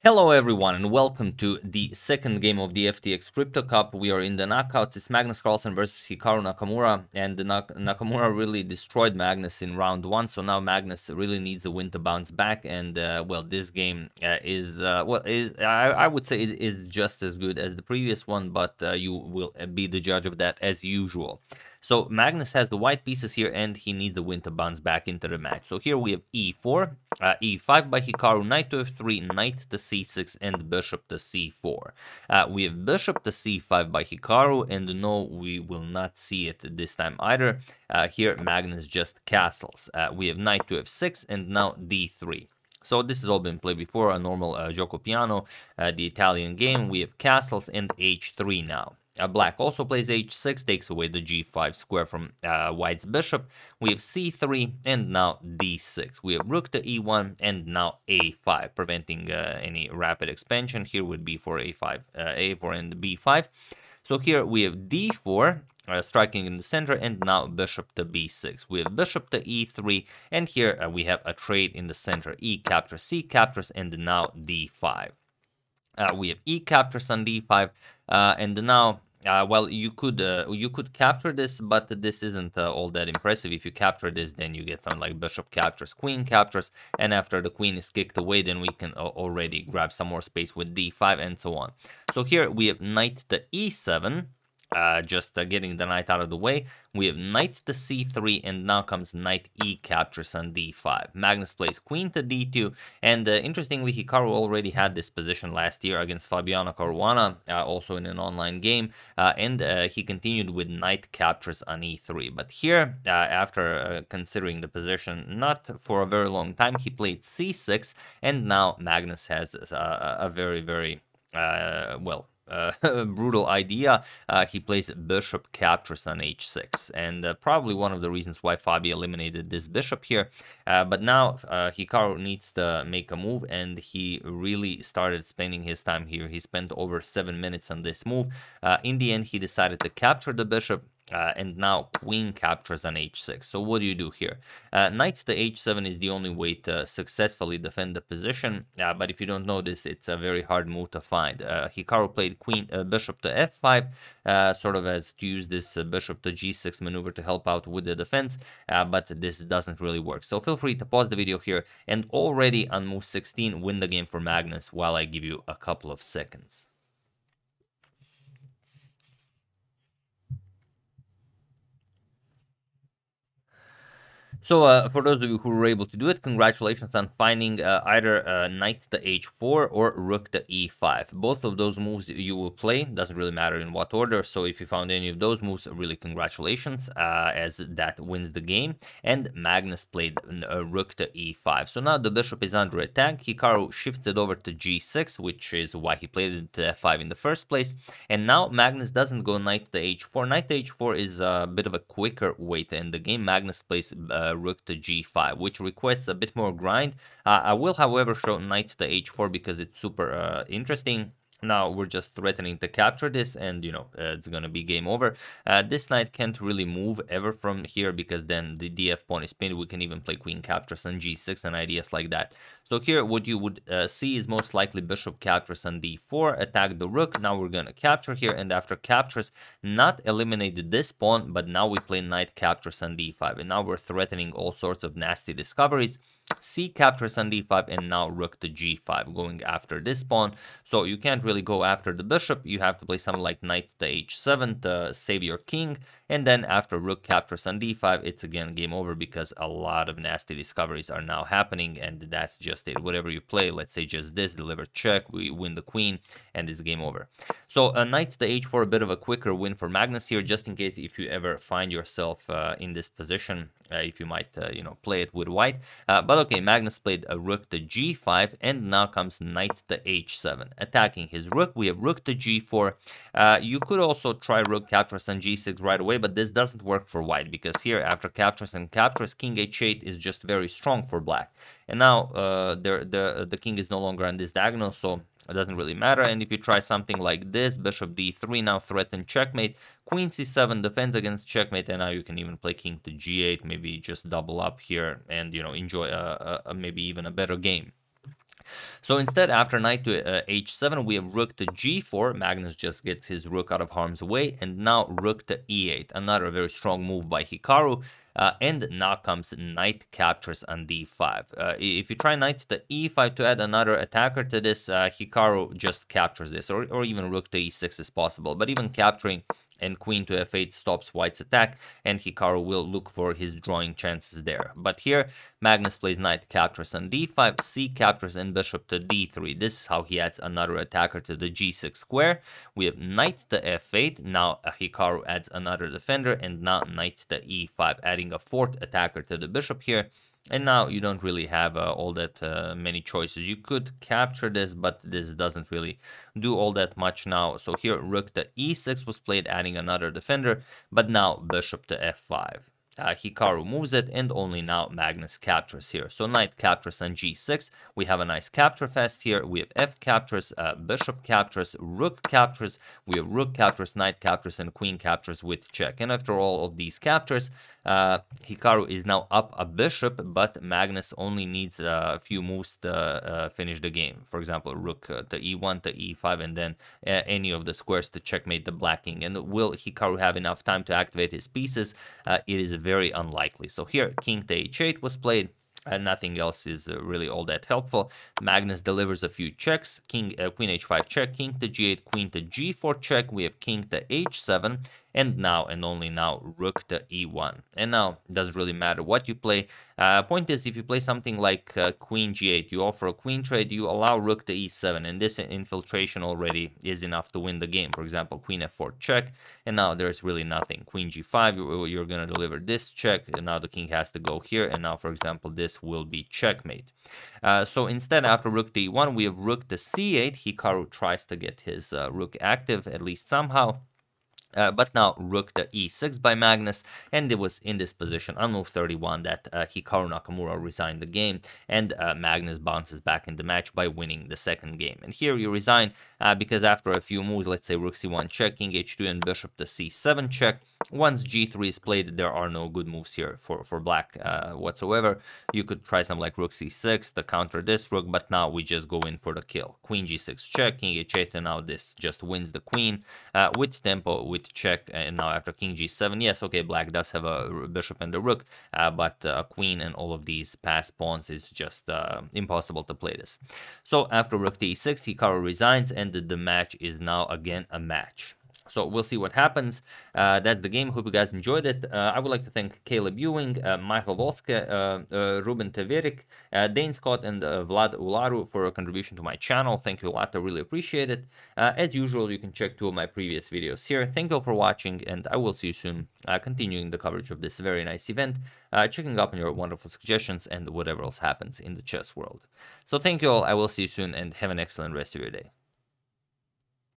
Hello everyone and welcome to the second game of the FTX Crypto Cup. We are in the knockouts. It's Magnus Carlsen versus Hikaru Nakamura, and Nakamura really destroyed Magnus in round 1, so now Magnus really needs a win to bounce back, and well, this game I would say it is just as good as the previous one, but you will be the judge of that as usual. So Magnus has the white pieces here, and he needs a win to bounce back into the match. So here we have e4, e5 by Hikaru, knight to f3, knight to c6, and bishop to c4. We have bishop to c5 by Hikaru, and no, we will not see it this time either. Here Magnus just castles. We have knight to f6, and now d3. So this has all been played before, a normal Giuoco Piano, the Italian game. We have castles and h3 now. Black also plays h6, takes away the g5 square from white's bishop. We have c3 and now d6. We have rook to e1 and now a5, preventing any rapid expansion. Here would be for a5, a4 and b5. So here we have d4, striking in the center, and now bishop to b6. We have bishop to e3, and here we have a trade in the center. E captures, c captures, and now d5. We have e captures on d5, and now well, you could capture this, but this isn't all that impressive. If you capture this, then you get something like bishop captures, queen captures, and after the queen is kicked away, then we can already grab some more space with d5 and so on. So here we have knight to e7. Just getting the knight out of the way. We have knight to c3, and now comes knight e captures on d5. Magnus plays queen to d2, and interestingly, Hikaru already had this position last year against Fabiano Caruana, also in an online game, and he continued with knight captures on e3. But here, after considering the position not for a very long time, he played c6, and now Magnus has a very, very, brutal idea. He plays bishop captures on h6, and probably one of the reasons why Fabi eliminated this bishop here. But now Hikaru needs to make a move, and he really started spending his time here. He spent over 7 minutes on this move. In the end, he decided to capture the bishop. And now queen captures on h6. So what do you do here? Knight to h7 is the only way to successfully defend the position. But if you don't know this, it's a very hard move to find. Hikaru played bishop to f5, sort of as to use this bishop to g6 maneuver to help out with the defense. But this doesn't really work. So feel free to pause the video here, and already on move 16, win the game for Magnus while I give you a couple of seconds. So for those of you who were able to do it, congratulations on finding either knight to h4 or rook to e5. Both of those moves you will play, doesn't really matter in what order. So if you found any of those moves, really congratulations, as that wins the game. And Magnus played rook to e5. So now the bishop is under attack. Hikaru shifts it over to g6, which is why he played it to f5 in the first place. And now Magnus doesn't go knight to h4. Knight to h4 is a bit of a quicker way to end the game. Magnus plays rook to g5, which requests a bit more grind. I will, however, show knight to h4 because it's super interesting. Now we're just threatening to capture this, and you know, it's gonna be game over. This knight can't really move ever from here because then the df pawn is pinned. We can even play queen captures on g6 and ideas like that. So here what you would see is most likely bishop captures on d4, attack the rook. Now we're gonna capture here, and after captures, not eliminated this pawn, but now we play knight captures on d5, and now we're threatening all sorts of nasty discoveries. C captures on d5, and now rook to g5, going after this pawn. So you can't really go after the bishop. You have to play something like knight to h7 to save your king, and then after rook captures on d5, it's again game over because a lot of nasty discoveries are now happening, and that's just it. Whatever you play, let's say just this, deliver check, we win the queen, and it's game over. So knight to h4, a bit of a quicker win for Magnus here, just in case if you ever find yourself in this position, if you might you know, play it with white. But okay, Magnus played a rook to g5, and now comes knight to h7, attacking his rook. We have rook to g4. You could also try rook captures on g6 right away, but this doesn't work for white because here after captures and captures, king h8 is just very strong for black. And now the king is no longer on this diagonal, so it doesn't really matter. And if you try something like this, bishop d3 now threaten checkmate, queen c7 defends against checkmate, and now you can even play king to g8, maybe just double up here and, you know, enjoy maybe even a better game. So instead, after knight to h7, we have rook to g4. Magnus just gets his rook out of harm's way, and now rook to e8. Another very strong move by Hikaru. And now comes knight captures on d5. If you try knight to e5 to add another attacker to this, Hikaru just captures this, or even rook to e6 is possible. But even capturing and queen to f8 stops white's attack, and Hikaru will look for his drawing chances there. But here, Magnus plays knight captures on d5, c captures, and bishop to d3. This is how he adds another attacker to the g6 square. We have knight to f8, now Hikaru adds another defender, and now knight to e5, adding a fourth attacker to the bishop here. And now you don't really have all that many choices. You could capture this, but this doesn't really do all that much now. So here rook to e6 was played, adding another defender, but now bishop to f5. Hikaru moves it, and only now Magnus captures here. So knight captures on g6. We have a nice capture fest here. We have f captures, bishop captures, rook captures. We have rook captures, knight captures, and queen captures with check. And after all of these captures, Hikaru is now up a bishop, but Magnus only needs a few moves to finish the game. For example, rook to e1 to e5, and then any of the squares to checkmate the black king. And will Hikaru have enough time to activate his pieces? It is very unlikely. So here, king to h8 was played, and nothing else is really all that helpful. Magnus delivers a few checks. Queen h5 check, king to g8, queen to g4 check. We have king to h7, and now and only now rook to e1. And now it doesn't really matter what you play. Point is, if you play something like queen g8, you offer a queen trade, you allow rook to e7, and this infiltration already is enough to win the game. For example, queen f4 check, and now there's really nothing. Queen g5, you're going to deliver this check, and now the king has to go here, and now, for example, this will be checkmate. So instead, after rook to e1, we have rook to c8. Hikaru tries to get his rook active, at least somehow. But now rook to e6 by Magnus, and it was in this position on move 31 that Hikaru Nakamura resigned the game, and Magnus bounces back in the match by winning the second game. And here you resign because after a few moves, let's say rook c1 check, king h2, and bishop to c7 check, once g3 is played, there are no good moves here for black whatsoever. You could try something like rook c6 to counter this rook, but now we just go in for the kill. Queen g6 check, king h8, and now this just wins the queen with tempo, with check. And now after king g7, yes, okay, black does have a bishop and a rook, but a queen and all of these passed pawns is just impossible to play this. So after rook to e6, Hikaru resigns, and the match is now again a match. So we'll see what happens. That's the game. Hope you guys enjoyed it. I would like to thank Caleb Ewing, Michael Volske, Ruben Teverik, Dane Scott, and Vlad Ularu for a contribution to my channel. Thank you a lot. I really appreciate it. As usual, you can check 2 of my previous videos here. Thank you all for watching, and I will see you soon, continuing the coverage of this very nice event, checking up on your wonderful suggestions and whatever else happens in the chess world. So thank you all. I will see you soon, and have an excellent rest of your day.